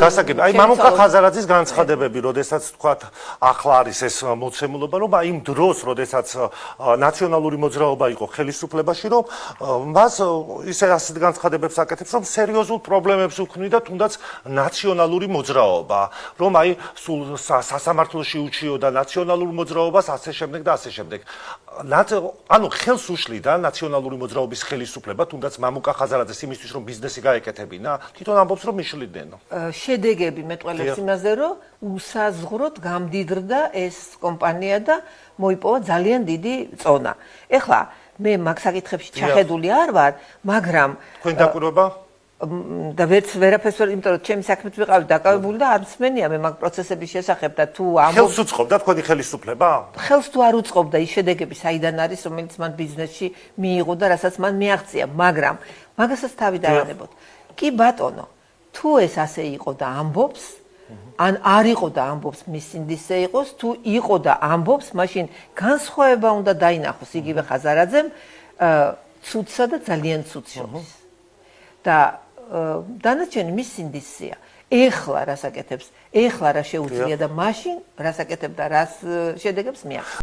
გასაგები, აი მამუკა ხაზარაძის განცხადებები, როდესაც თქვათ, ახლა არის ეს მოცემულობა, რომ აი იმ დროს, როდესაც ნაციონალური მოძრაობა იყო ხელისუფლებაში, რომ მას ისე ასეთ განცხადებებს აკეთებს, რომ სერიოზულ პრობლემებს უქმნიდა თუნდაც ნაციონალური მოძრაობა, რომ აი სულ სასამართლოში უჩიოდა ნაციონალურ მოძრაობას, ასე შემდეგ და ასე შემდეგ. ანუ ხელს უშლიდა ნაციონალური მოძრაობის ხელისუფლება, თუნდაც მამუკა ხაზარაძეს იმისთვის, რომ ბიზნესი გაეკეთებინა, თვითონ ამბობს, რომ მიშლიდნენო. შედეგები მეტყველებს იმაზე, რომ უსაზღვროდ გამდიდრდა ეს კომპანია და მოიპოვა ძალიან დიდი წონა. ეხლა მე მაგ საკითხებში ჩახედული არ ვარ, მაგრამ თქვენ დაკვირვება? და ვერაფერს ვერ, იმიტომ რომ ჩემი საქმით ვიყავი დაკავებული და არ მსმენია მე მაგ პროცესების შესახებ და თუ ხელს უწყობდა თქვენი ხელისუფლება? ხელს თუ არ უწყობდა ის შედეგები საიდან არის, რომელიც მან ბიზნესში მიიღო და რასაც მან მიაღწია, მაგრამ მაგასაც თავი დავანებოთ. კი ბატონო, თუ ეს ასე იყო და ამბობს, ან არ იყო და ამბობს, მის სინდისზე იყოს, თუ იყო და ამბობს, მაშინ განსხვავება უნდა დაინახოს იგივე ხაზარაძემ ცუდსა და ძალიან ცუდს შორის. და დანარჩენი მის სინდისზეა. ეხლა რას აკეთებს, ეხლა რა შეუძლია და მაშინ რას აკეთებ და რას შედეგებს მიაღწევს.